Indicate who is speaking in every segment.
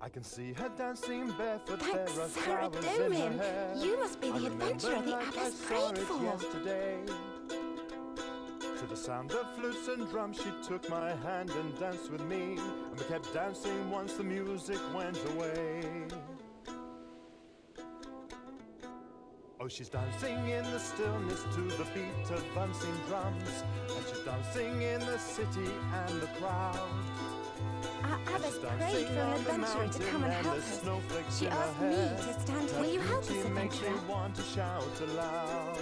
Speaker 1: I can see her dancing barefoot.
Speaker 2: Thanks,
Speaker 1: There are
Speaker 2: Sarah
Speaker 1: flowers in her hair.
Speaker 2: Doman. You must be the adventurer the
Speaker 1: like I
Speaker 2: Abbess
Speaker 1: saw
Speaker 2: prayed
Speaker 1: it
Speaker 2: for.
Speaker 1: yesterday. To the sound of flutes and drums, she took my hand and danced with me, and we kept dancing once the music went away. Oh, she's dancing in the stillness to the beat of unseen drums, and she's dancing in the city and the crowd.
Speaker 2: Our Abbess prayed for an adventurer to come and help us. She asked me to stand here. Will you help us,
Speaker 1: Makes me
Speaker 2: adventurer?
Speaker 1: want to shout aloud.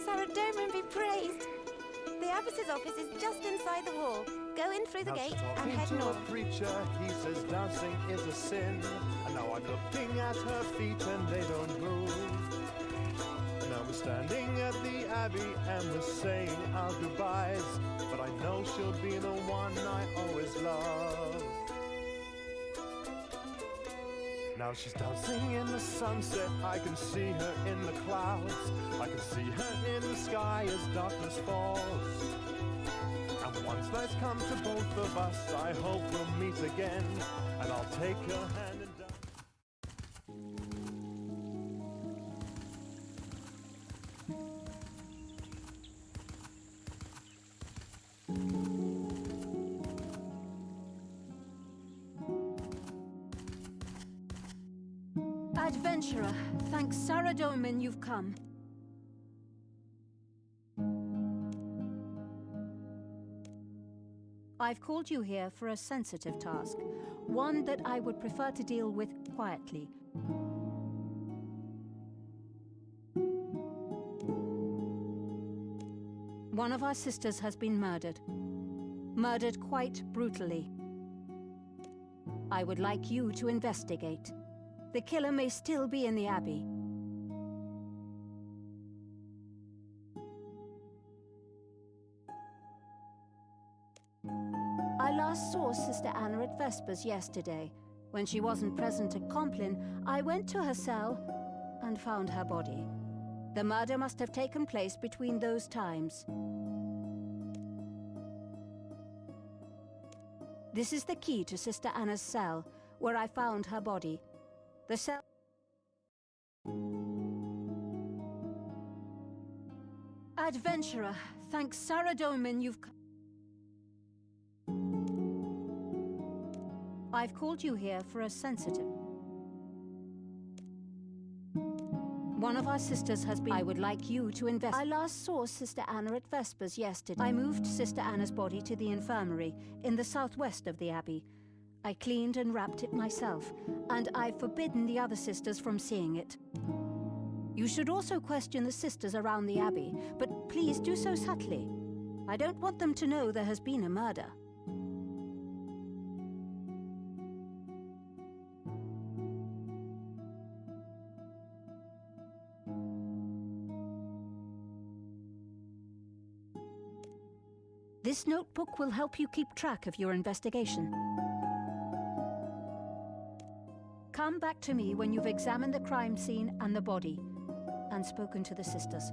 Speaker 2: Sarah Doman be praised. The Abbess's office is just inside the hall. Go in through the
Speaker 1: Now
Speaker 2: gate
Speaker 1: she's
Speaker 2: and
Speaker 1: talking
Speaker 2: head
Speaker 1: to
Speaker 2: north.
Speaker 1: a preacher, he says dancing is a sin. And now I'm looking at her feet and they don't move. And now we're standing at the Abbey and we're saying our goodbyes. But I know she'll be the one I always love. Now she's dancing in the sunset, I can see her in the clouds. I can see her in the sky as darkness falls. And once night's come to both of us, I hope we'll meet again. And I'll take her hand and dance.
Speaker 3: Adventurer, thanks Sarah Doman you've come. I've called you here for a sensitive task, one that I would prefer to deal with quietly. One of our sisters has been murdered. Murdered quite brutally. I would like you to investigate. The killer may still be in the Abbey. I last saw Sister Anna at Vespers yesterday. When she wasn't present at Compline, I went to her cell and found her body. The murder must have taken place between those times. This is the key to Sister Anna's cell, where I found her body. The cell... Adventurer, thanks Sarah Doman you've... I've called you here for a sensitive... One of our sisters has been... I would like you to invest... I last saw Sister Anna at Vespers yesterday. I moved Sister Anna's body to the infirmary in the southwest of the Abbey. I cleaned and wrapped it myself, and I've forbidden the other sisters from seeing it. You should also question the sisters around the Abbey, but please do so subtly. I don't want them to know there has been a murder. This notebook will help you keep track of your investigation. Come back to me when you've examined the crime scene and the body, and spoken to the sisters.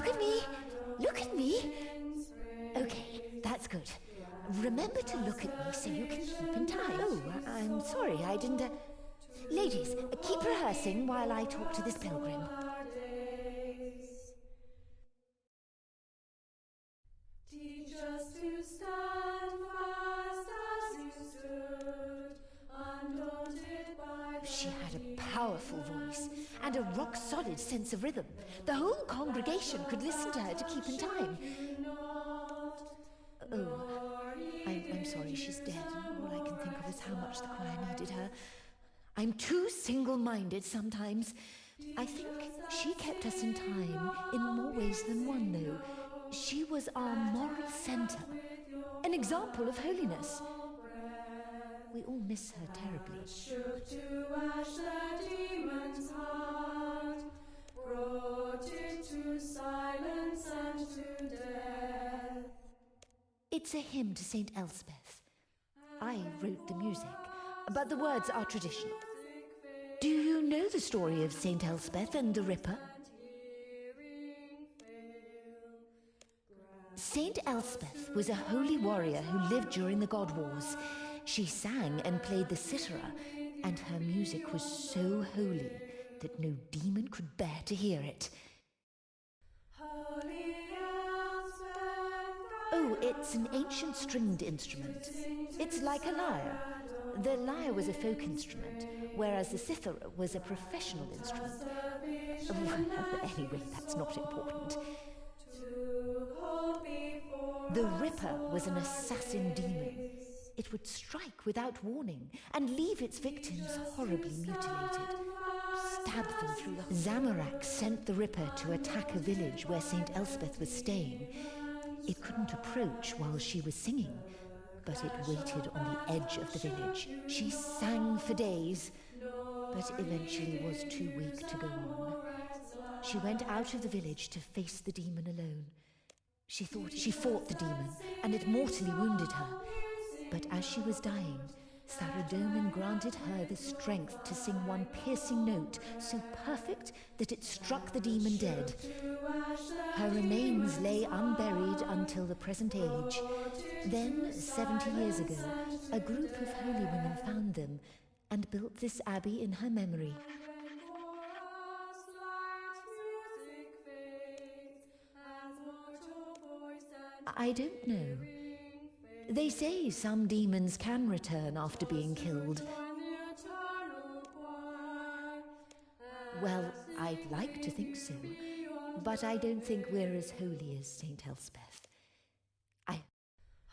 Speaker 4: Look at me! Look at me! Okay, that's good. Remember to look at me so you can keep in time. Oh, I'm sorry, I didn't... Ladies, keep rehearsing while I talk to this pilgrim.
Speaker 5: Teach us to stand fast as you stood, undaunted by the
Speaker 4: She had a powerful voice and a rock-solid sense of rhythm. The whole congregation could listen to her to keep in time. Oh, I'm sorry, she's dead, and all I can think of is how much the choir needed her. I'm too single-minded sometimes. I think she kept us in time in more ways than one, though. She was our moral center, an example of holiness. We all miss her terribly.
Speaker 5: shook to ash the demon's heart, brought it to silence and to death.
Speaker 4: It's a hymn to St. Elspeth. I wrote the music, but the words are traditional. Do you know the story of St. Elspeth and the Ripper? St. Elspeth was a holy warrior who lived during the God Wars. She sang and played the cithara, and her music was so holy that no demon could bear to hear it. Oh, it's an ancient stringed instrument. It's like a lyre. The lyre was a folk instrument, whereas the cithara was a professional instrument. Anyway, that's not important. The Ripper was an assassin demon. It would strike without warning and leave its victims horribly mutilated. Stab them through the... Zamorak sent the Ripper to attack a village where St. Elspeth was staying. It couldn't approach while she was singing, but it waited on the edge of the village. She sang for days, but eventually was too weak to go on. She went out of the village to face the demon alone. She thought she fought the demon, and it mortally wounded her. But as she was dying, Saradomin granted her the strength to sing one piercing note so perfect that it struck the demon dead. Her remains lay unburied until the present age. Then, 70 years ago, a group of holy women found them and built this abbey in her memory. I don't know. They say some demons can return after being killed. Well, I'd like to think so, but I don't think we're as holy as St. Elspeth.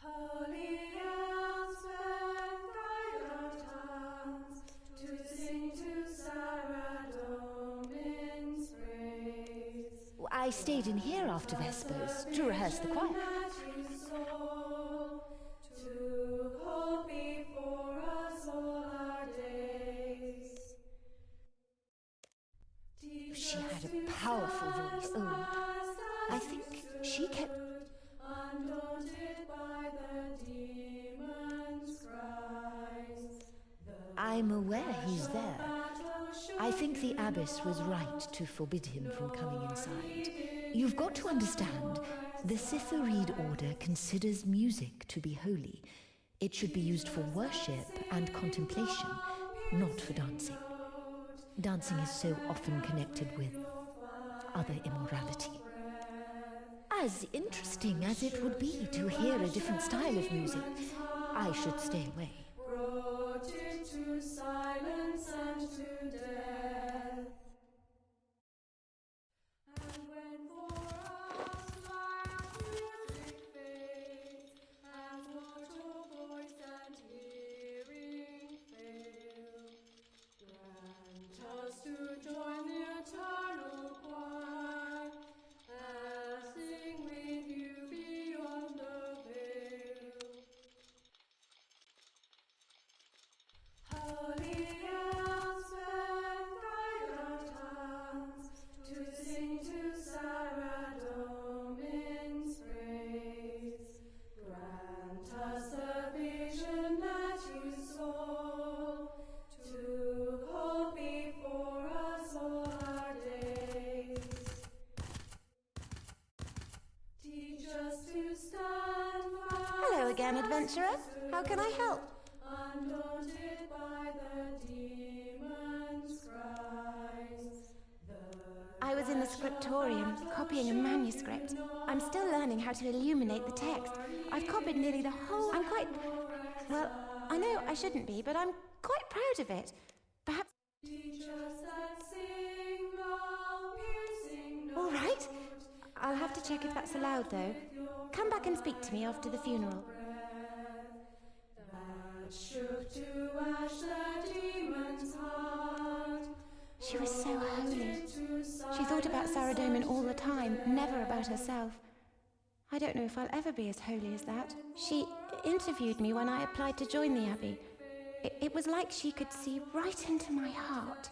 Speaker 5: Holy Elspeth, guide our tongues to sing to Saradomin's praise.
Speaker 4: I stayed in here after Vespers to rehearse the choir.
Speaker 5: To hold before us all our days.
Speaker 4: She had a powerful voice. Oh, I think she kept...
Speaker 5: Undaunted by the demon's cries.
Speaker 4: I'm aware he's there. I think the abbess was right to forbid him from coming inside. You've got to understand, the Citharede order considers music to be holy. It should be used for worship and contemplation, not for dancing. Dancing is so often connected with other immorality. As interesting as it would be to hear a different style of music, I should stay away.
Speaker 5: Brought it to silence and to death. And when for us life's music fades, and mortal voice and hearing fail, grant us to join the eternal choir, and sing with you beyond the veil. Holy Elspeth, guide our tongues to sing to Saradomin's praise. Grant us the vision that you saw, to hold before us all
Speaker 2: adventurer. How can I help?
Speaker 5: Undaunted by the demon's cries.
Speaker 2: I was in the scriptorium, copying a manuscript. I'm still learning how to illuminate the text. I've copied nearly the whole... I'm quite... Well, I know I shouldn't be, but I'm quite proud of it. Perhaps...
Speaker 5: Teachers that sing no piercing
Speaker 2: All right. I'll have to check if that's allowed, though. Come back and speak to me after the funeral.
Speaker 5: that shook to ash the demon's heart.
Speaker 2: She was so holy. She thought about Saradomin all the time, never about herself. I don't know if I'll ever be as holy as that. She interviewed me when I applied to join the Abbey. It was like she could see right into my heart.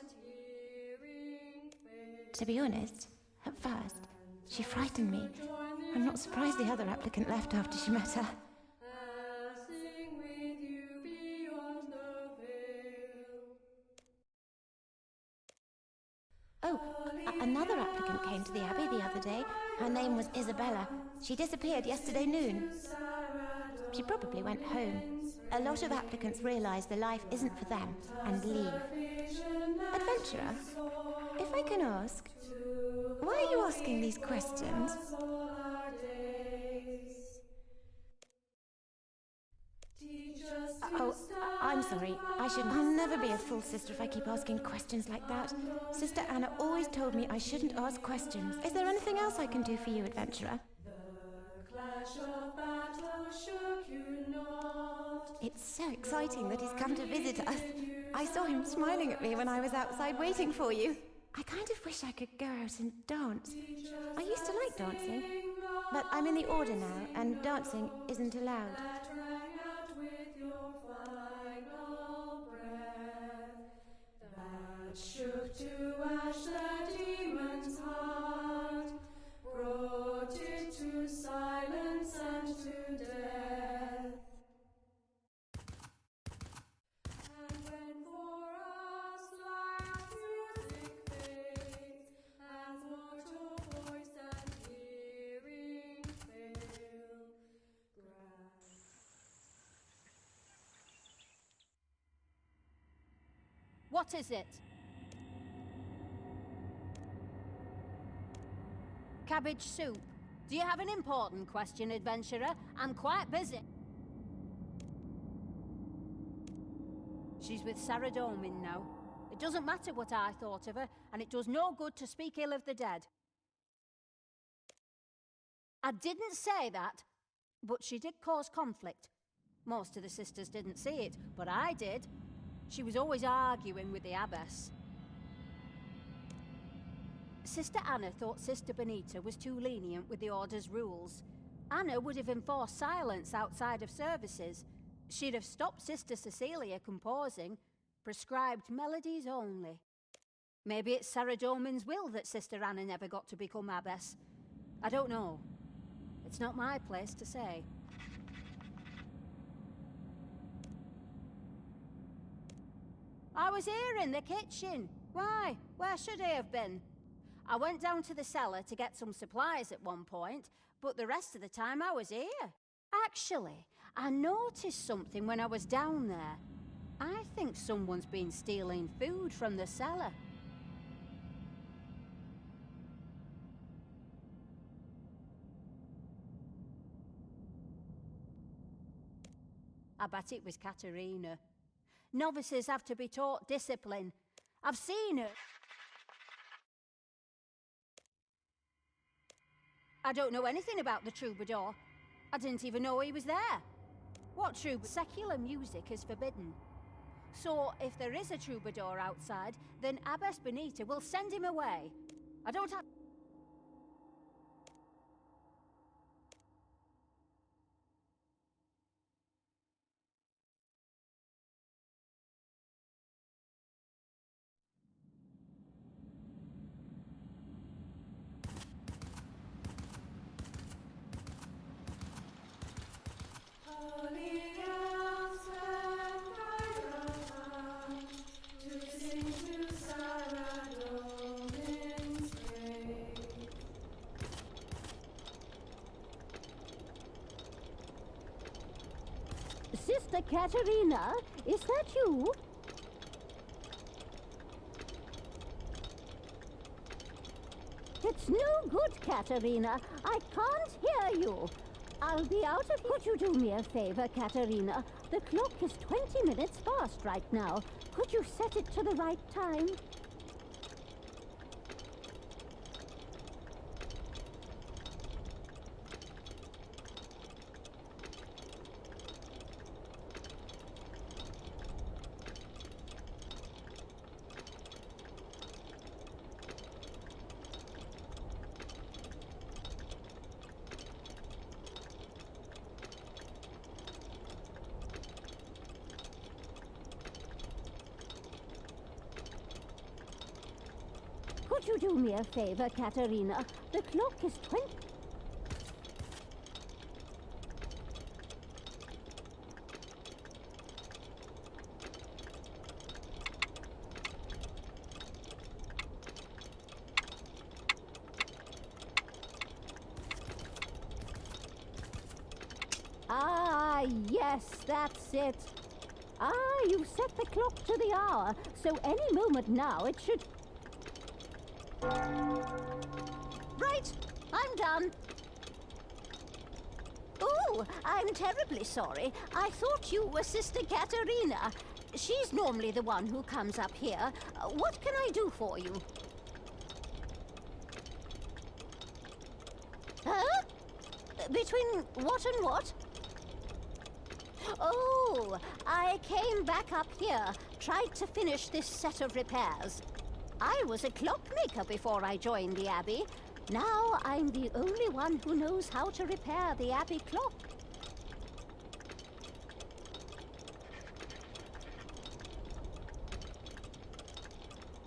Speaker 2: To be honest, at first, she frightened me. I'm not surprised the other applicant left after she met her.
Speaker 5: Sing with you beyond the veil.
Speaker 2: Oh, another applicant came to the Abbey the other day. Her name was Isabella. She disappeared yesterday noon. She probably went home. A lot of applicants realise the life isn't for them and leave. Adventurer, if I can ask, why are you asking these questions? Oh, I'm sorry. I'll never be a full sister if I keep asking questions like that. Sister Anna always told me I shouldn't ask questions. Is there anything else I can do for you, adventurer?
Speaker 5: Clash of battle shook you not.
Speaker 2: It's so exciting that he's come to visit us. I saw him smiling at me when I was outside waiting for you. I kind of wish I could go out and dance. I used to like dancing, but I'm in the order now, and dancing isn't allowed.
Speaker 5: That rang out with your final breath. That shook to ash the demon's heart. Brought it to silence and to death. And when for us like music fades, and mortal voice and hearing fail,
Speaker 3: What is it? Cabbage soup. Do you have an important question, adventurer? I'm quite busy. She's with Saradomin now. It doesn't matter what I thought of her, and it does no good to speak ill of the dead. I didn't say that, but she did cause conflict. Most of the sisters didn't see it, but I did. She was always arguing with the abbess. Sister Anna thought Sister Benita was too lenient with the Order's rules. Anna would have enforced silence outside of services. She'd have stopped Sister Cecilia composing, prescribed melodies only. Maybe it's Saradomin's will that Sister Anna never got to become abbess. I don't know. It's not my place to say. I was here in the kitchen. Why? Where should I have been? I went down to the cellar to get some supplies at one point, but the rest of the time I was here. Actually, I noticed something when I was down there. I think someone's been stealing food from the cellar. I bet it was Katerina. Novices have to be taught discipline. I've seen her. I don't know anything about the troubadour. I didn't even know he was there. What troubadour? Secular music is forbidden. So, if there is a troubadour outside, then Abbess Benita will send him away. I don't have...
Speaker 5: Holy Elspeth, guide our tongue to sing to Saradomin's grave.
Speaker 3: Sister Katerina, is that you? It's no good, Katerina. I can't hear you. I'll be out of... Could you do me a favor, Katerina? The clock is 20 minutes past right now. Could you set it to the right time? Could you do me a favor, Katerina? The clock is 20... Ah, yes, that's it. Ah, you set the clock to the hour, so any moment now it should... Right, I'm done. Oh, I'm terribly sorry. I thought you were Sister Katerina. She's normally the one who comes up here. What can I do for you? Huh? Between what and what? Oh, I came back up here, tried to finish this set of repairs. I was a clockmaker before I joined the Abbey. Now I'm the only one who knows how to repair the Abbey clock.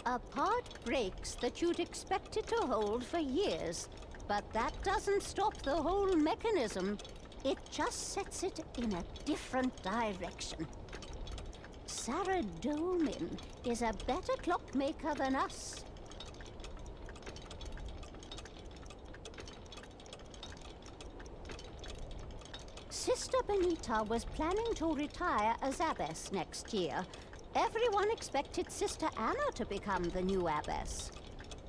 Speaker 3: A part breaks that you'd expect it to hold for years, but that doesn't stop the whole mechanism. It just sets it in a different direction. Saradomin is a better clockmaker than us. Sister Benita was planning to retire as abbess next year. Everyone expected Sister Anna to become the new abbess.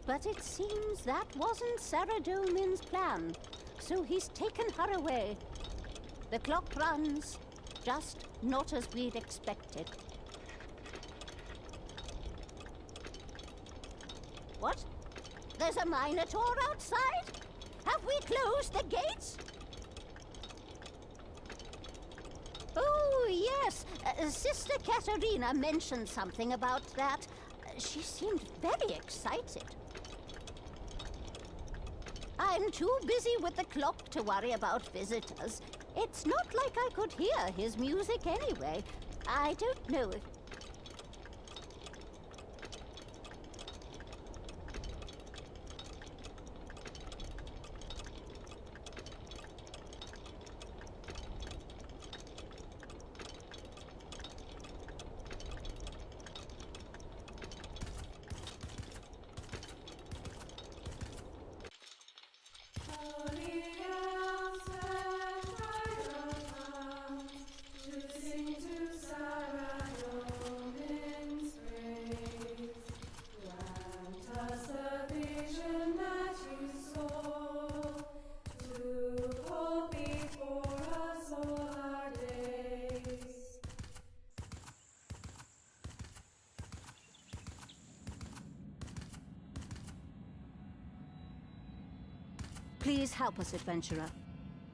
Speaker 3: But it seems that wasn't Saradomin's plan, so he's taken her away. The clock runs, just not as we'd expected. What? There's a Minotaur outside? Have we closed the gates? Oh, yes. Sister Katerina mentioned something about that. She seemed very excited. I'm too busy with the clock to worry about visitors. It's not like I could hear his music anyway. I don't know if...
Speaker 5: Holy Elspeth, come to sing to Saradomin's praise. Grant us the vision that you saw, to hold before us all our days.
Speaker 3: Please help us, adventurer.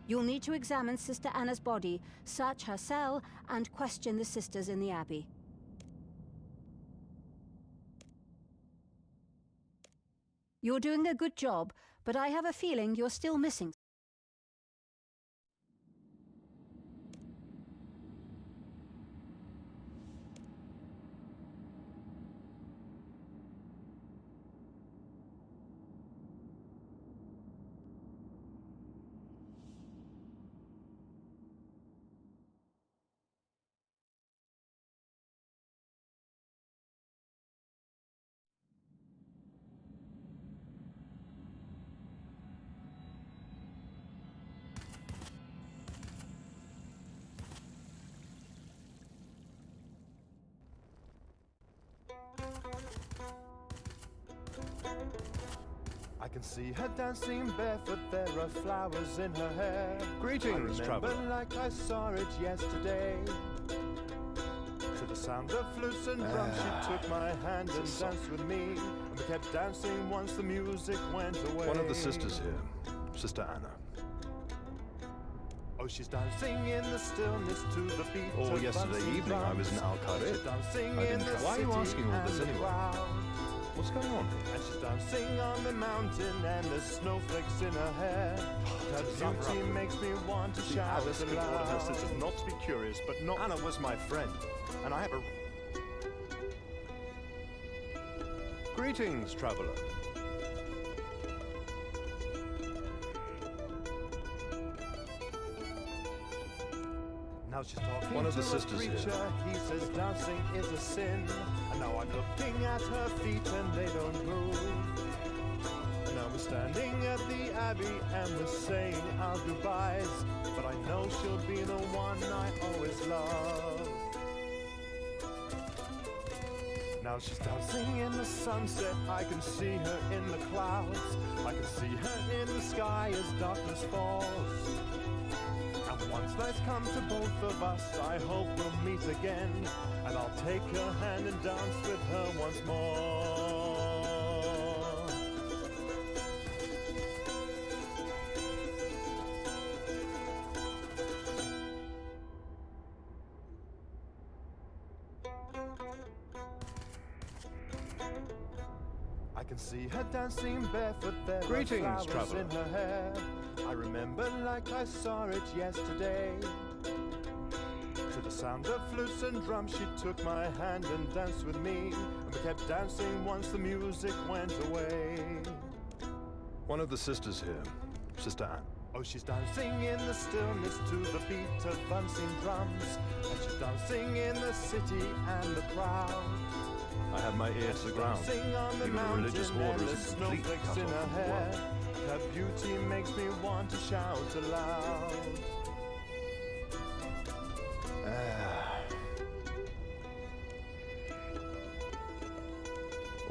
Speaker 3: You'll need to examine Sister Anna's body, search her cell, and question the sisters in the Abbey. You're doing a good job, but I have a feeling you're still missing.
Speaker 1: can see her dancing barefoot, there are flowers in her hair.
Speaker 6: Greetings,
Speaker 1: I remember
Speaker 6: traveler.
Speaker 1: like I saw it yesterday. To the sound of flutes and drums, she took my hand and danced with me. And we kept dancing once the music went away.
Speaker 6: One of the sisters here, Sister Anna.
Speaker 1: Oh, she's dancing in the stillness to the beat
Speaker 6: Oh,
Speaker 1: of
Speaker 6: yesterday
Speaker 1: dancing
Speaker 6: evening I was in Al
Speaker 1: drums.
Speaker 6: Kharid.
Speaker 1: She's dancing
Speaker 6: I
Speaker 1: in
Speaker 6: didn't
Speaker 1: the
Speaker 6: try. Why are you
Speaker 1: city
Speaker 6: asking all this
Speaker 1: and the
Speaker 6: anyway?
Speaker 1: crowd.
Speaker 6: What's going on?
Speaker 1: And she's dancing on the mountain and there's snowflakes in her hair. Her beauty makes me want to shout
Speaker 7: Alice could order her
Speaker 1: aloud.
Speaker 7: sisters not to be curious, but not.
Speaker 1: Anna was my friend, and I have a...
Speaker 6: Greetings, traveler.
Speaker 1: Now she's talking
Speaker 6: One of
Speaker 1: to
Speaker 6: the sisters
Speaker 1: a
Speaker 6: here.
Speaker 1: preacher. He says dancing is a sin. And now I'm looking at her feet and they don't move. And now we're standing at the Abbey and we're saying our goodbyes. But I know she'll be the one I always love. Now she's dancing in the sunset. I can see her in the clouds. I can see her in the sky as darkness falls. And once night comes to both of us, I hope we'll meet again. And I'll take her hand and dance with her once more. I can see her dancing barefoot, there are
Speaker 6: Greetings,
Speaker 1: flowers
Speaker 6: traveler.
Speaker 1: in her hair. I remember like I saw it yesterday. To the sound of flutes and drums, she took my hand and danced with me. And we kept dancing once the music went away.
Speaker 6: One of the sisters here, Sister Anna.
Speaker 1: Oh, she's dancing in the stillness to the beat of dancing drums. And she's dancing in the city and the crowd.
Speaker 6: I have my ear to the ground.
Speaker 1: Dancing on the
Speaker 6: Even the
Speaker 1: mountain
Speaker 6: religious
Speaker 1: and
Speaker 6: order
Speaker 1: there's
Speaker 6: isn't completely
Speaker 1: snowflakes
Speaker 6: cut
Speaker 1: in
Speaker 6: off
Speaker 1: her
Speaker 6: from the
Speaker 1: hair.
Speaker 6: world.
Speaker 1: Her beauty makes me want to shout aloud.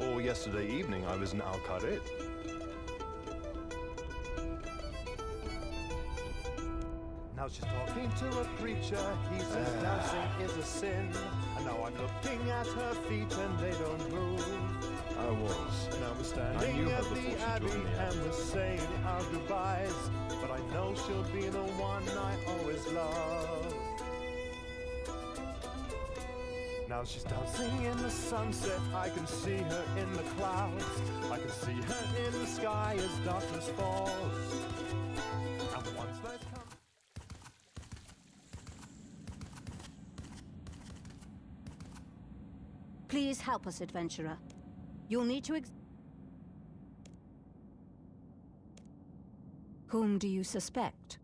Speaker 6: Oh, yesterday evening I was in Al Kharid.
Speaker 1: Now she's talking to a preacher. He says dancing is a sin. And now I'm looking at her feet and they don't move.
Speaker 6: I was.
Speaker 1: Now we're
Speaker 6: I
Speaker 1: standing
Speaker 6: knew her
Speaker 1: at
Speaker 6: before
Speaker 1: the
Speaker 6: she
Speaker 1: Abbey
Speaker 6: joined the
Speaker 1: and we're saying our goodbyes. But I know she'll be the one I always love. Now she's dancing in the sunset. I can see her in the clouds. I can see her in the sky as darkness falls. And once night comes.
Speaker 3: Please help us, adventurer. You'll need to Whom do you suspect?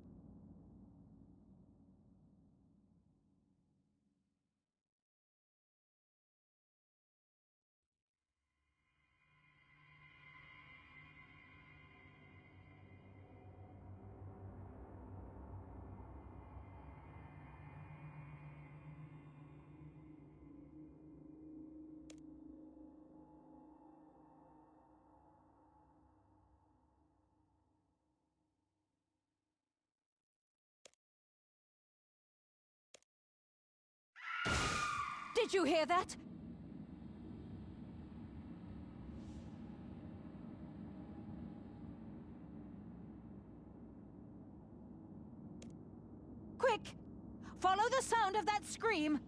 Speaker 3: Did you hear that? Quick! Follow the sound of that scream!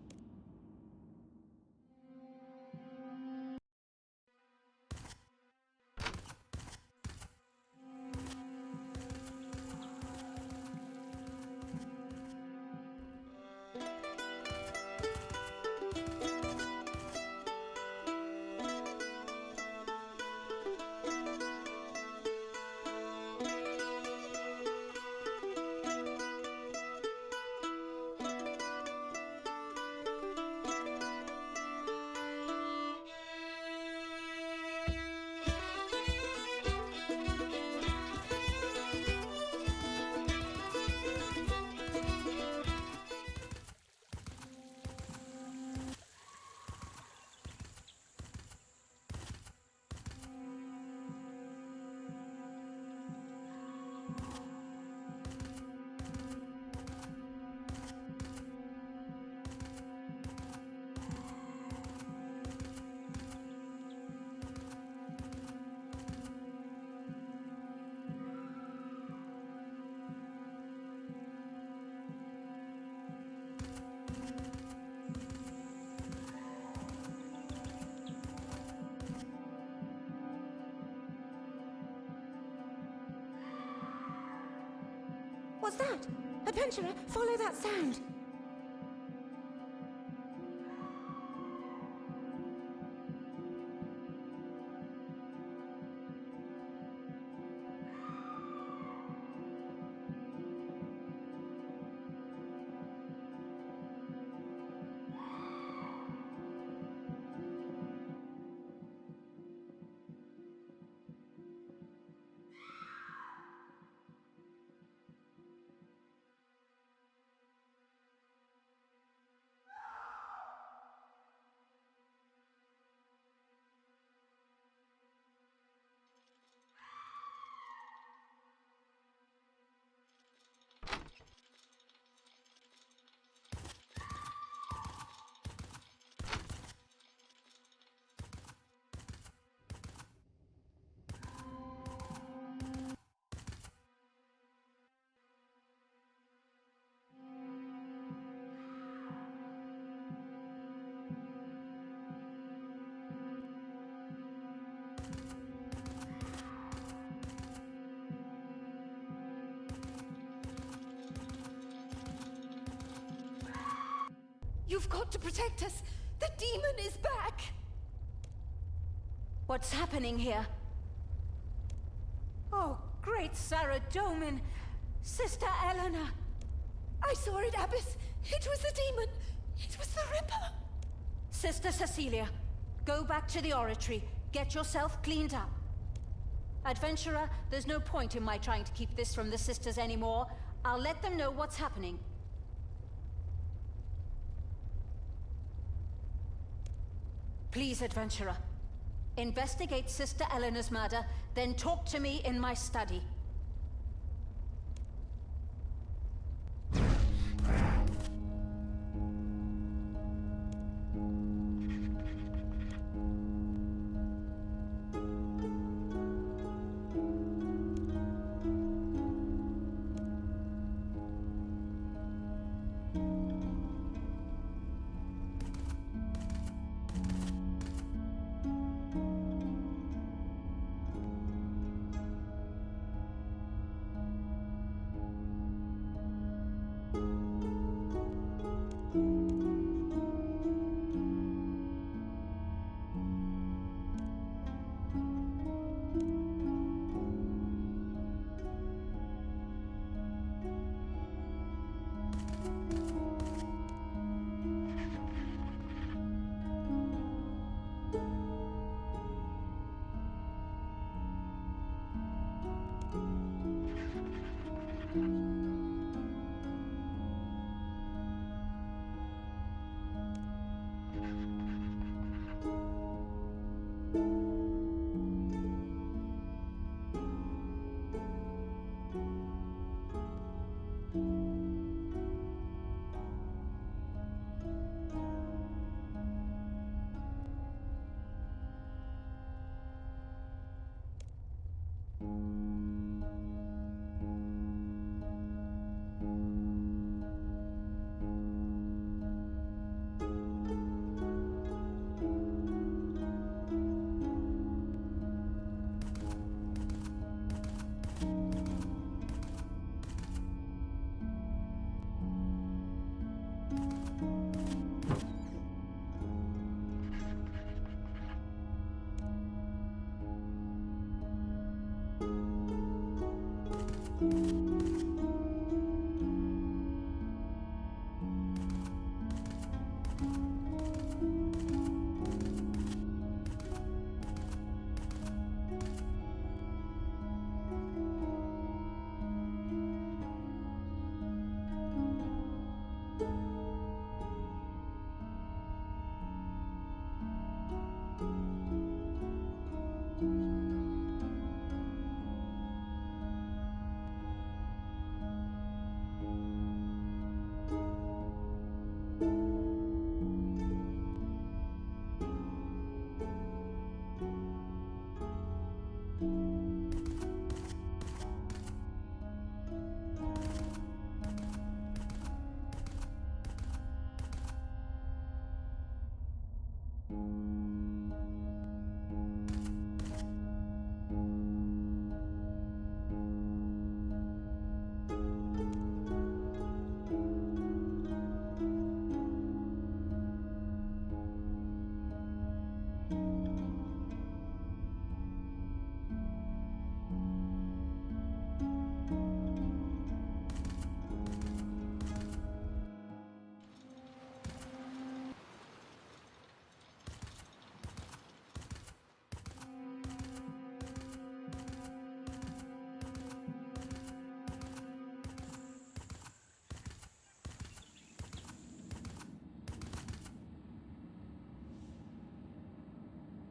Speaker 2: What's that? Adventurer, follow that sound.
Speaker 4: You've got to protect us! The demon is back!
Speaker 3: What's happening here? Oh, great Sarah Domin! Sister Eleanor!
Speaker 4: I saw it, Abbess! It was the demon! It was the Ripper!
Speaker 3: Sister Cecilia, go back to the oratory. Get yourself cleaned up. Adventurer, there's no point in my trying to keep this from the sisters anymore. I'll let them know what's happening. Please, Adventurer. Investigate Sister Eleanor's murder, then talk to me in my study.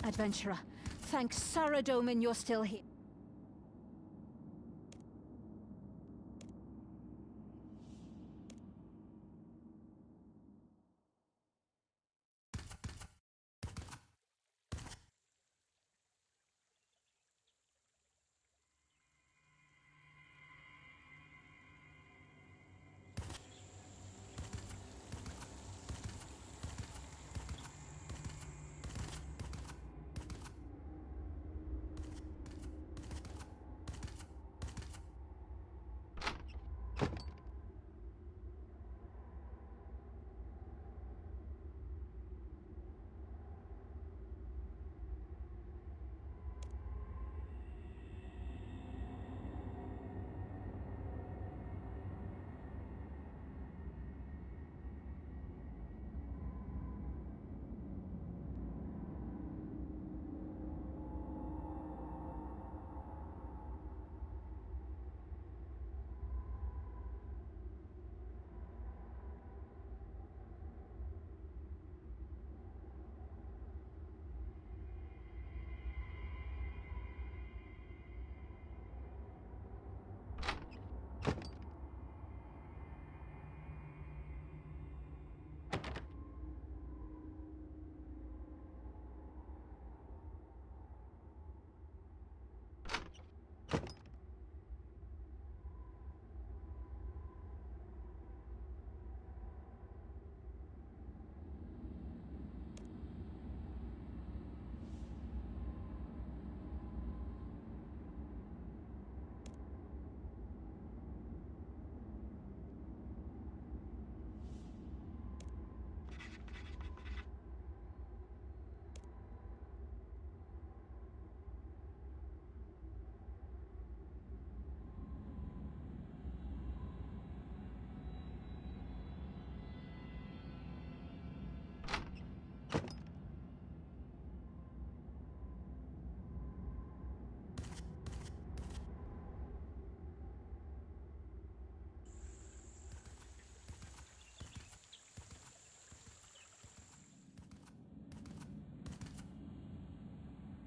Speaker 3: Adventurer, thank Saradomin you're still here.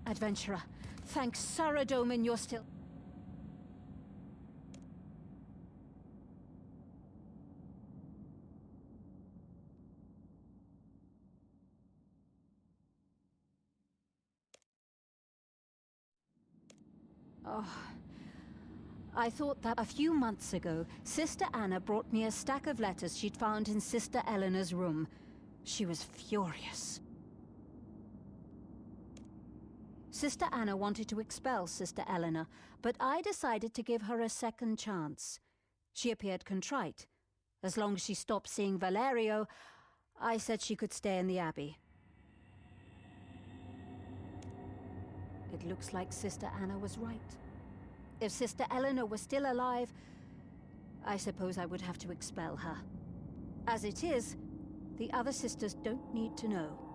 Speaker 3: Adventurer, thank Saradomin you're still... Oh, I thought that a few months ago, Sister Anna brought me a stack of letters she'd found in Sister Eleanor's room. She was furious. Sister Anna wanted to expel Sister Eleanor, but I decided to give her a second chance. She appeared contrite. As long as she stopped seeing Valerio, I said she could stay in the Abbey. It looks like Sister Anna was right. If Sister Eleanor was still alive, I suppose I would have to expel her. As it is, the other sisters don't need to know.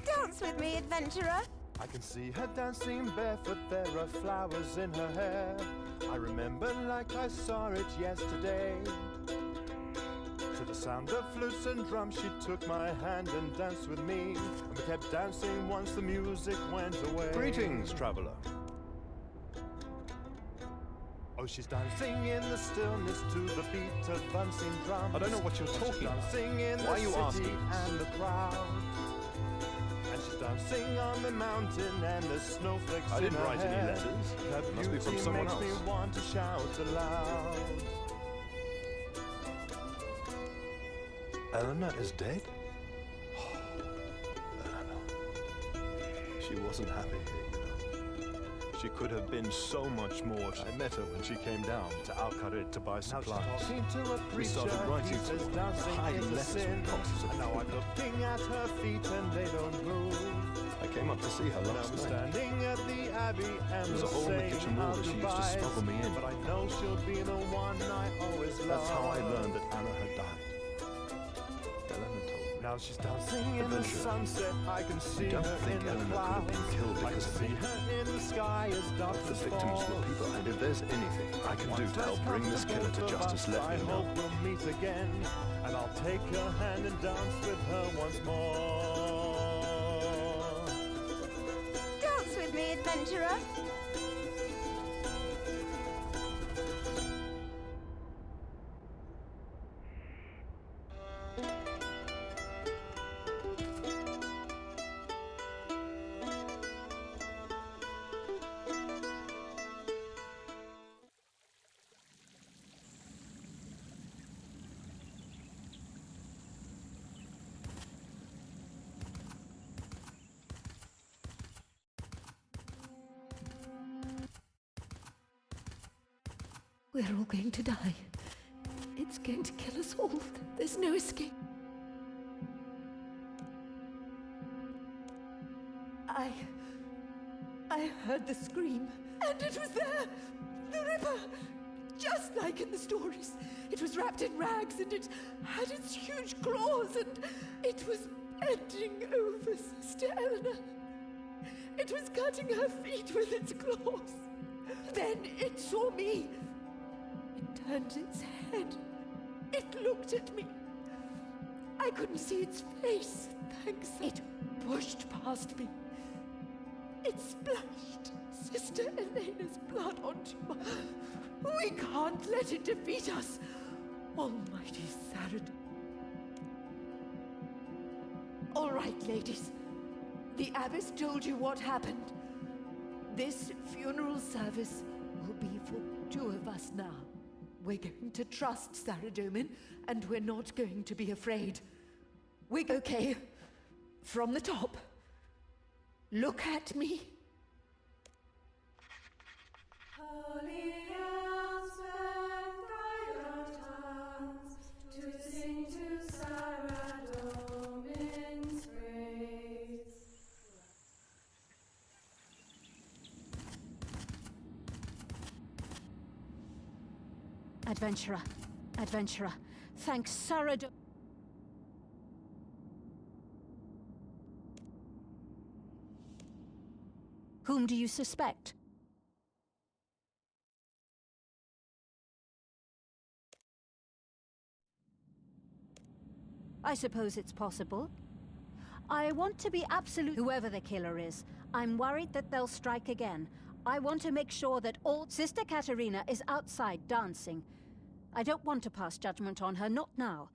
Speaker 2: Dance with me, adventurer.
Speaker 1: I can see her dancing barefoot, there are flowers in her hair. I remember like I saw it yesterday. To the sound of flutes and drums she took my hand and danced with me. And we kept dancing once the music went away.
Speaker 6: Greetings, traveler.
Speaker 1: Oh, she's dancing in the stillness to the beat of unseen drums.
Speaker 6: I don't know what you're talking about.
Speaker 1: Dancing in
Speaker 6: Why are
Speaker 1: the
Speaker 6: you
Speaker 1: city
Speaker 6: asking?
Speaker 1: and the crowd. And she's dancing on the mountain and the snowflakes
Speaker 6: I
Speaker 1: in
Speaker 6: didn't
Speaker 1: her
Speaker 6: write any
Speaker 1: hair.
Speaker 6: letters.
Speaker 1: Her
Speaker 6: Must be from
Speaker 1: beauty
Speaker 6: someone
Speaker 1: makes
Speaker 6: else.
Speaker 1: me want to shout aloud.
Speaker 6: Eleanor is dead? Eleanor. She wasn't happy here, you know. She could have been so much more. I met her when she came down to Al Kharid to buy supplies. We started writing to her, hiding letters from boxes of
Speaker 1: and now I'm
Speaker 6: food.
Speaker 1: looking at her feet and they don't move.
Speaker 6: I came up to see her
Speaker 1: And
Speaker 6: last
Speaker 1: I'm
Speaker 6: night.
Speaker 1: standing at the Abbey and
Speaker 6: There was a hole in the
Speaker 1: saying
Speaker 6: kitchen wall
Speaker 1: our
Speaker 6: that she used to
Speaker 1: goodbyes.
Speaker 6: smuggle me in.
Speaker 1: But I know she'll be the one I always love.
Speaker 6: That's how I learned that Anna had died. Eleanor told me.
Speaker 1: Now she's dancing in the
Speaker 6: Adventure.
Speaker 1: sunset. I can see
Speaker 6: You don't
Speaker 1: her
Speaker 6: think
Speaker 1: in the
Speaker 6: Eleanor could
Speaker 1: clouds.
Speaker 6: have been killed
Speaker 1: I can
Speaker 6: because of
Speaker 1: see
Speaker 6: me?
Speaker 1: her in the sky as
Speaker 6: The
Speaker 1: darkness
Speaker 6: victims were
Speaker 1: falls.
Speaker 6: people, and if there's anything I can do
Speaker 1: Once
Speaker 6: to help
Speaker 1: there's
Speaker 6: bring this killer to
Speaker 1: both of
Speaker 6: justice,
Speaker 1: us,
Speaker 6: let
Speaker 1: I
Speaker 6: me know.
Speaker 1: hope we'll meet again, and I'll take her hand and dance with her once more.
Speaker 2: Dance with me, adventurer.
Speaker 4: We're all going to die. It's going to kill us all. There's no escape. I heard the scream, and it was there! The Ripper! Just like in the stories. It was wrapped in rags, and it had its huge claws, and it was bending over Sister Eleanor. It was cutting her feet with its claws. Then it saw me. It turned its head. It looked at me. I couldn't see its face, thanks. It pushed past me. It splashed Sister Elena's blood onto my... We can't let it defeat us. Almighty Citharede. All right, ladies. The abbess told you what happened. This funeral service will be for 2 of us now. We're going to trust Saradomin, and we're not going to be afraid. We're okay. From the top. Look at me.
Speaker 5: Holy Elspeth, guide our tongues to sing to Saradomin's praise.
Speaker 3: Adventurer, adventurer, thanks Sarado. Whom do you suspect? I suppose it's possible. I want to be absolute. Whoever the killer is, I'm worried that they'll strike again. I want to make sure that all Sister Katerina is outside dancing. I don't want to pass judgment on her, not now.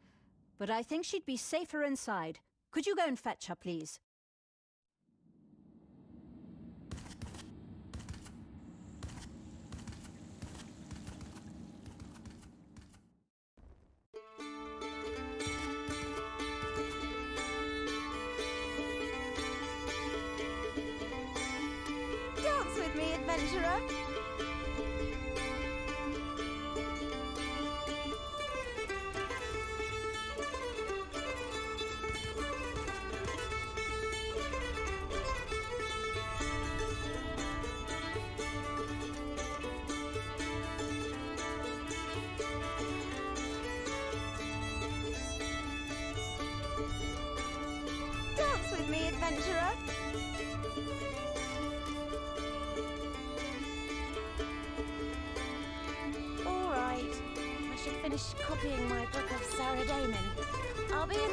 Speaker 3: But I think she'd be safer inside. Could you go and fetch her, please?
Speaker 2: Dance with me, adventurer. Dance with me, adventurer. All right. I should finish copying my book of Saradomin. I'll be in...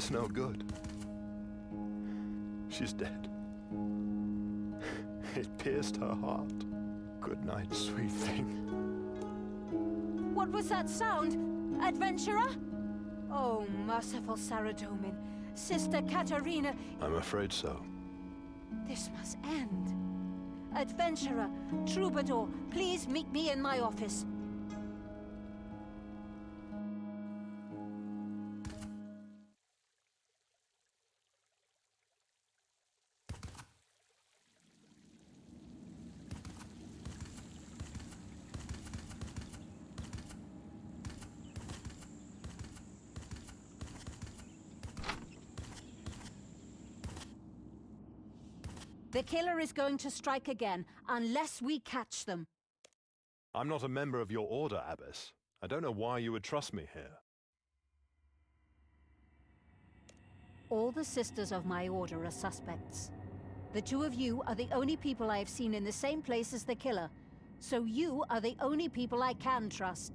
Speaker 6: It's no good. She's dead. It pierced her heart. Good night, sweet thing.
Speaker 3: What was that sound? Adventurer? Oh, merciful Saradomin. Sister Katerina...
Speaker 6: I'm afraid so.
Speaker 3: This must end. Adventurer, troubadour, please meet me in my office. The killer is going to strike again, unless we catch them.
Speaker 6: I'm not a member of your order, Abbess. I don't know why you would trust me here.
Speaker 3: All the sisters of my order are suspects. The two of you are the only people I have seen in the same place as the killer, so you are the only people I can trust.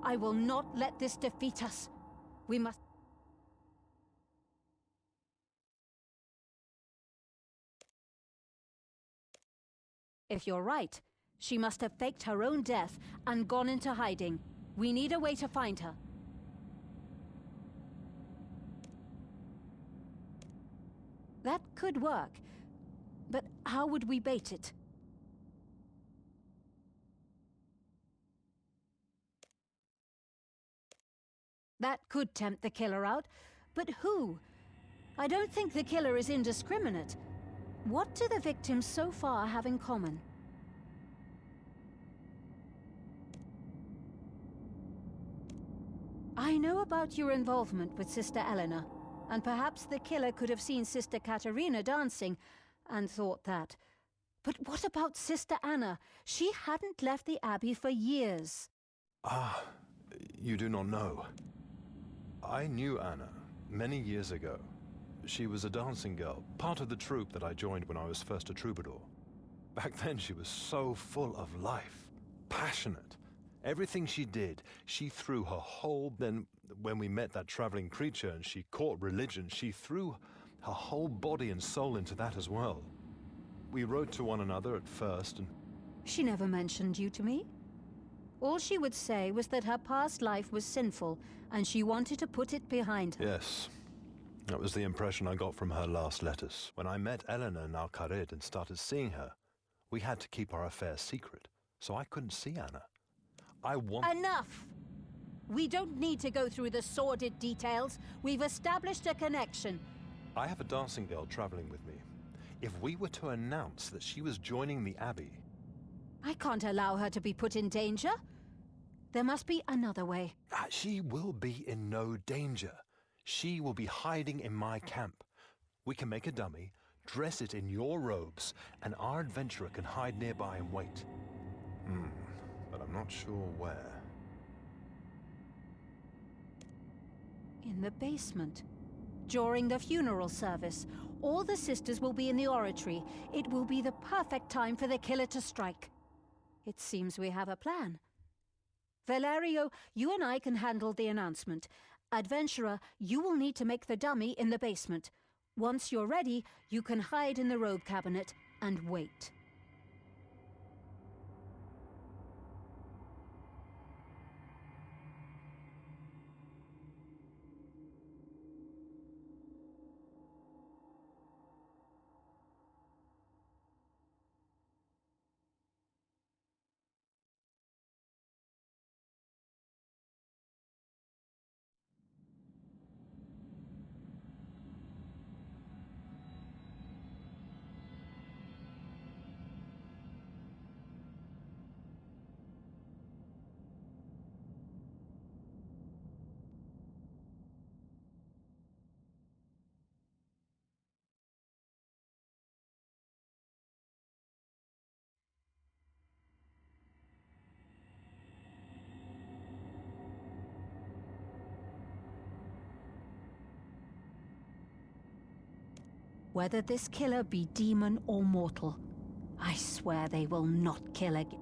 Speaker 3: I will not let this defeat us. We must... If you're right, she must have faked her own death and gone into hiding. We need a way to find her. That could work, but how would we bait it? That could tempt the killer out, but who? I don't think the killer is indiscriminate. What do the victims so far have in common? I know about your involvement with Sister Eleanor, and perhaps the killer could have seen Sister Katerina dancing and thought that. But what about Sister Anna? She hadn't left the Abbey for years.
Speaker 6: Ah, you do not know. I knew Anna many years ago. She was a dancing girl, part of the troupe that I joined when I was first a troubadour. Back then she was so full of life, passionate. Everything she did, she threw her whole... Then when we met that traveling creature and she caught religion, she threw her whole body and soul into that as well. We wrote to one another at first and...
Speaker 3: She never mentioned you to me. All she would say was that her past life was sinful and she wanted to put it behind her.
Speaker 6: Yes. That was the impression I got from her last letters. When I met Eleanor in Al Kharid and started seeing her, we had to keep our affairs secret, so I couldn't see Anna.
Speaker 3: Enough! We don't need to go through the sordid details. We've established a connection.
Speaker 6: I have a dancing girl traveling with me. If we were to announce that she was joining the Abbey...
Speaker 3: I can't allow her to be put in danger. There must be another way.
Speaker 6: She will be in no danger. She will be hiding in my camp. We can make a dummy, dress it in your robes, and our adventurer can hide nearby and wait. But I'm not sure where.
Speaker 3: In the basement. During the funeral service, all the sisters will be in the oratory. It will be the perfect time for the killer to strike. It seems we have a plan. Valerio, you and I can handle the announcement. Adventurer, you will need to make the dummy in the basement. Once you're ready, you can hide in the robe cabinet and wait. Whether this killer be demon or mortal, I swear they will not kill again.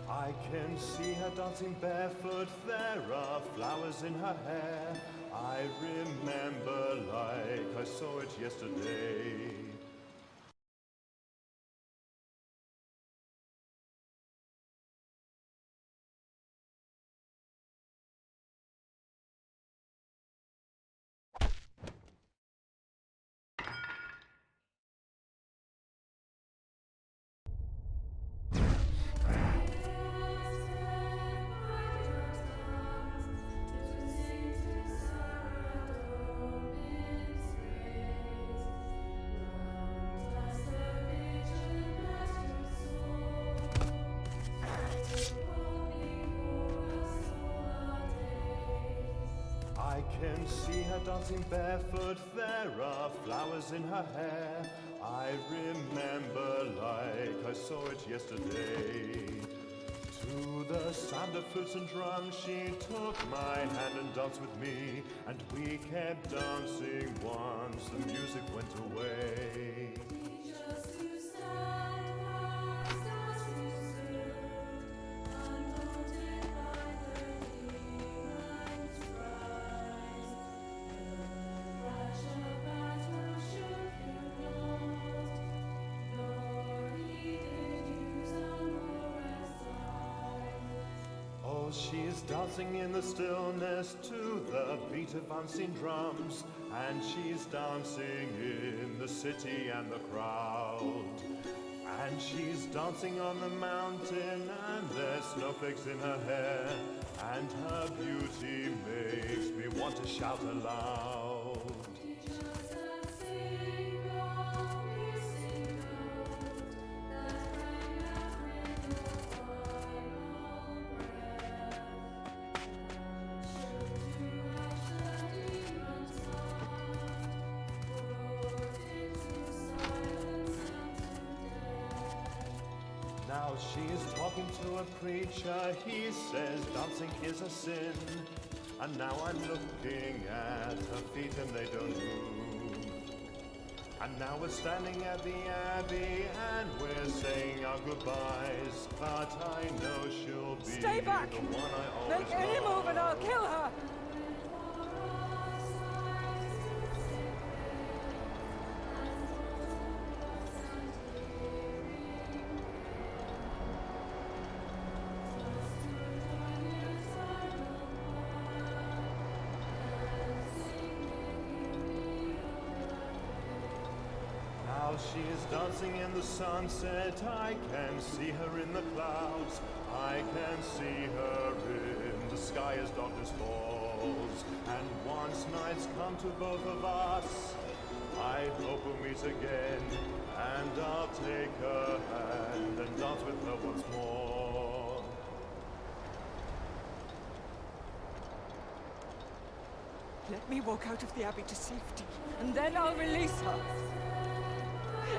Speaker 1: I can see her dancing barefoot, there are flowers in her hair. I remember like I saw it yesterday. I can see her dancing barefoot, there are flowers in her hair. I remember like I saw it yesterday. To the sound of flutes and drums she took my hand and danced with me, and we kept dancing once the music went away. She's dancing in the stillness to the beat of unseen drums, and she's dancing in the city and the crowd. And she's dancing on the mountain, and there's snowflakes in her hair, and her beauty makes me want to shout aloud. Now she's talking to a preacher, he says dancing is a sin. And now I'm looking at her feet and they don't move. And now we're standing at the Abbey and we're saying our goodbyes. But I know she'll be
Speaker 8: Stay back!
Speaker 1: the one I always
Speaker 8: Make any move and I'll kill her!
Speaker 1: Now she is dancing in the sunset. I can see her in the clouds. I can see her in the sky as darkness falls. And once night's come to both of us, I hope we'll meet again. And I'll take her hand and dance with her once more.
Speaker 8: Let me walk out of the Abbey to safety, and then I'll release her.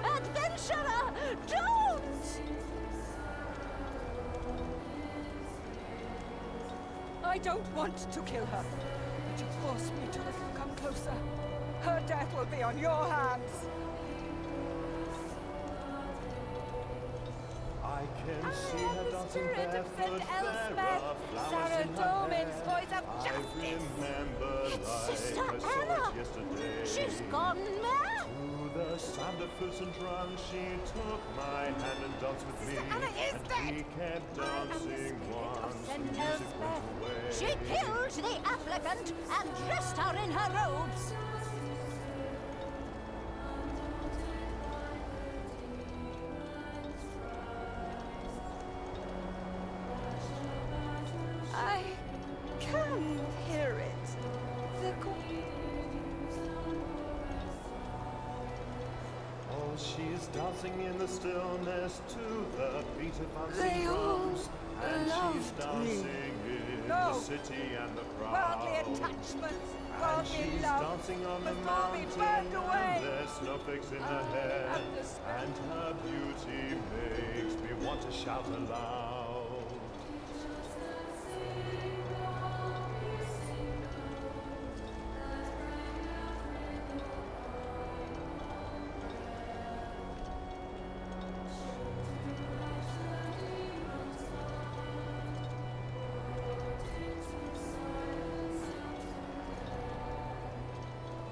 Speaker 3: Adventurer, don't!
Speaker 8: I don't want to kill her, but you forced me to let her come closer. Her death will be on your hands.
Speaker 1: I can see her dancing
Speaker 2: Spirit of
Speaker 1: barefoot.
Speaker 2: St.
Speaker 1: There
Speaker 2: Elspeth,
Speaker 1: are flowers in her
Speaker 2: Saradomin's
Speaker 1: hair.
Speaker 2: voice of
Speaker 1: I
Speaker 2: justice.
Speaker 1: remember
Speaker 3: It's
Speaker 1: like
Speaker 3: Sister
Speaker 1: I saw
Speaker 3: Anna.
Speaker 1: it yesterday.
Speaker 3: She's gone mad!
Speaker 1: To the sound of flutes and drums, she took my hand and danced with me.
Speaker 2: Anna is
Speaker 1: and
Speaker 2: dead.
Speaker 1: we kept dancing once the
Speaker 2: St.
Speaker 1: music went away.
Speaker 3: She killed the applicant and dressed her in her robes.
Speaker 8: I can hear it.
Speaker 1: Oh, she's dancing in the stillness to the beat of
Speaker 8: They
Speaker 1: dancing
Speaker 8: all
Speaker 1: drums. And she's
Speaker 8: loved
Speaker 1: dancing
Speaker 8: me.
Speaker 1: in
Speaker 8: No.
Speaker 1: the city and the
Speaker 8: Worldly
Speaker 1: crowd.
Speaker 8: attachments,
Speaker 1: And
Speaker 8: worldly
Speaker 1: she's
Speaker 8: love,
Speaker 1: dancing on the
Speaker 8: must all be
Speaker 1: mountain,
Speaker 8: burned away.
Speaker 1: and there's snowflakes in her hair.
Speaker 8: understand.
Speaker 1: And her beauty makes me want to shout aloud.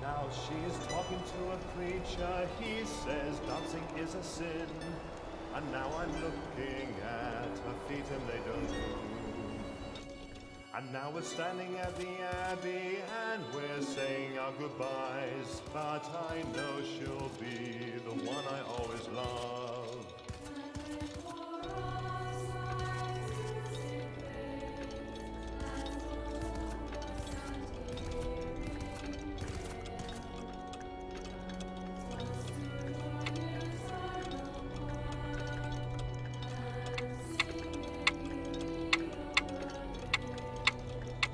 Speaker 1: Now she's talking to a preacher. He says dancing is a sin. And now I'm looking at her feet and they don't move. And now we're standing at the Abbey and we're saying our goodbyes. But I know she'll be the one I always love.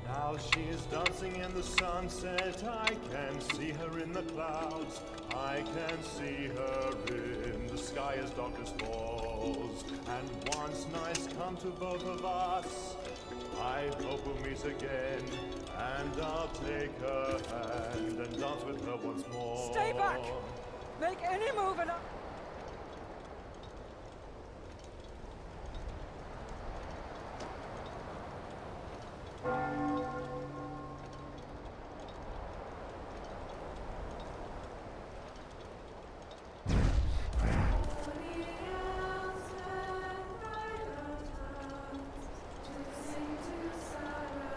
Speaker 1: Now she is dancing in the sunset. I can see her in the clouds. I can see her in the sky as darkness falls. And once night's come to both of us, I hope we'll meet again. And I'll take her hand and dance with her once more.
Speaker 8: Stay back! Make any move and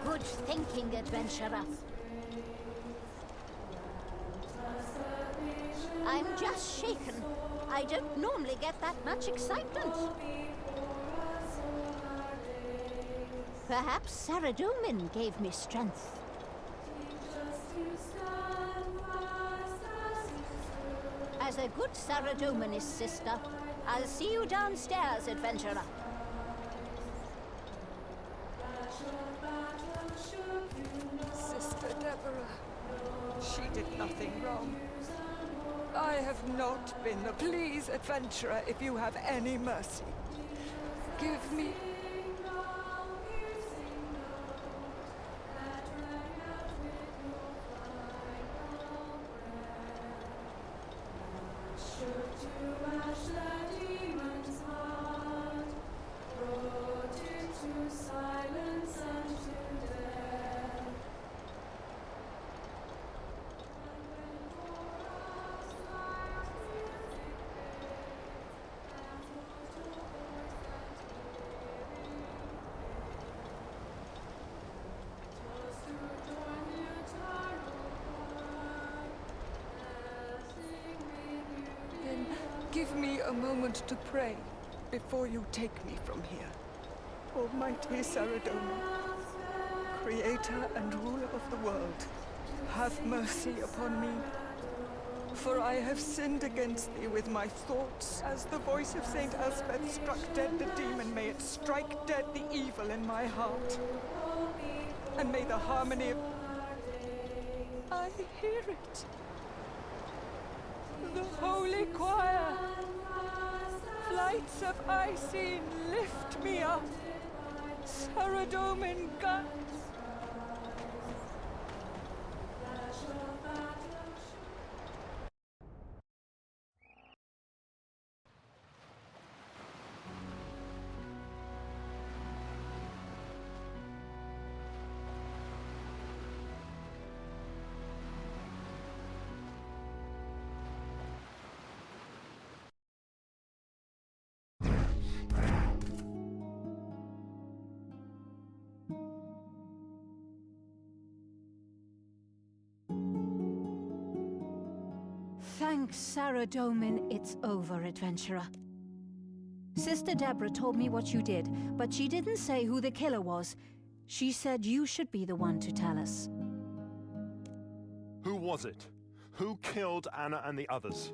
Speaker 3: Good thinking, adventurer. I'm just shaken. I don't normally get that much excitement. Perhaps Saradomin gave me strength. As a good Saradominist sister, I'll see you downstairs, adventurer.
Speaker 8: Sister Deborah, she did nothing wrong. I have not been the... Please, adventurer, if you have any mercy, give me... Give me a moment to pray before you take me from here. Almighty Saradomin, creator and ruler of the world, have mercy upon me. For I have sinned against thee with my thoughts. As the voice of Saint Elspeth struck dead the demon, may it strike dead the evil in my heart. And may the harmony of... I hear it. The holy choir. Flights of Icene, lift me up. Saradomin God.
Speaker 3: Thanks, Saradomin, it's over, adventurer. Sister Deborah told me what you did, but she didn't say who the killer was. She said you should be the one to tell us.
Speaker 6: Who was it? Who killed Anna and the others?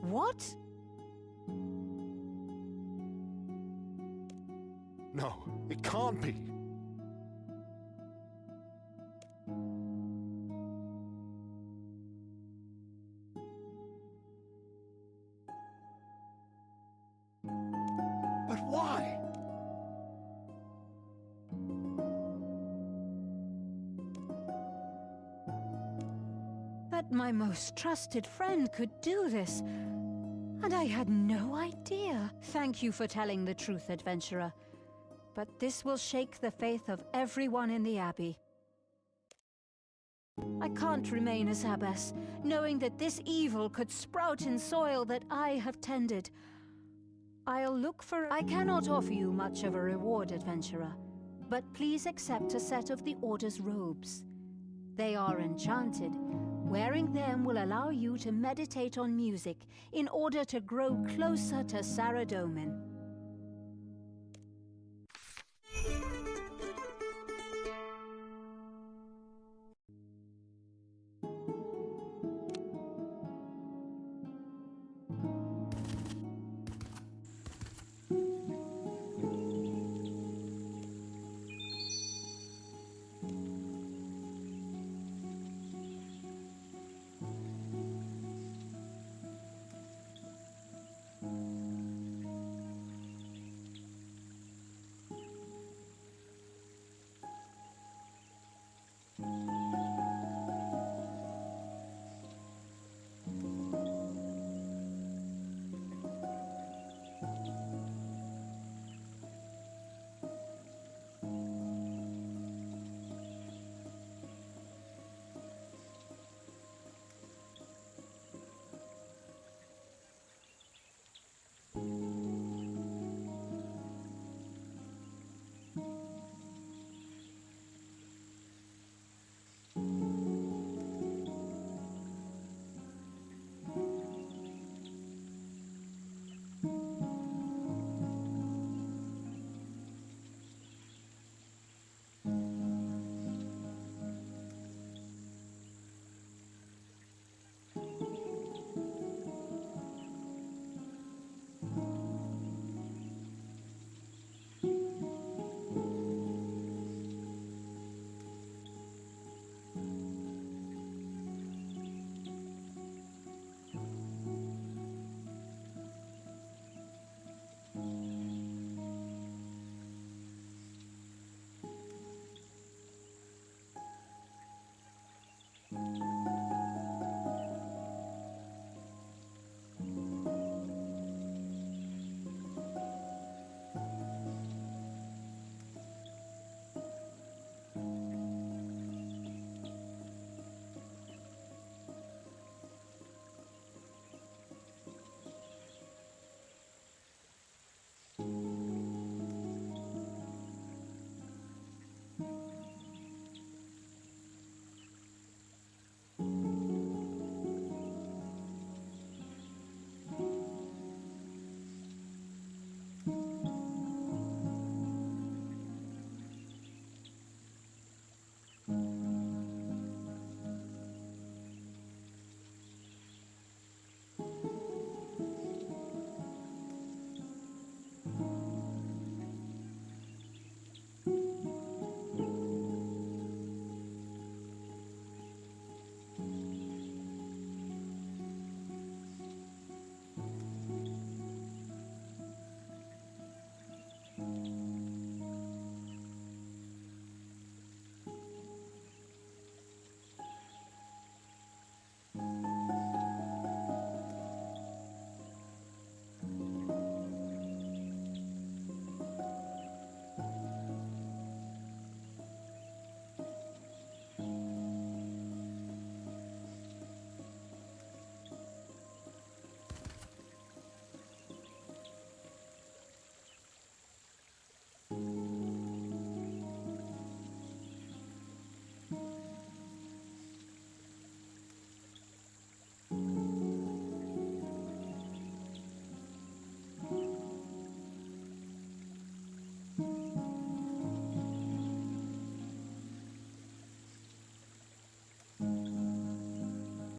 Speaker 3: What?
Speaker 6: No, it can't be. But why?
Speaker 3: That my most trusted friend could do this. And I had no idea. Thank you for telling the truth, adventurer. But this will shake the faith of everyone in the Abbey. I can't remain as abbess, knowing that this evil could sprout in soil that I have tended. I'll look for... I cannot offer you much of a reward, adventurer, but please accept a set of the Order's robes. They are enchanted. Wearing them will allow you to meditate on music in order to grow closer to Saradomin.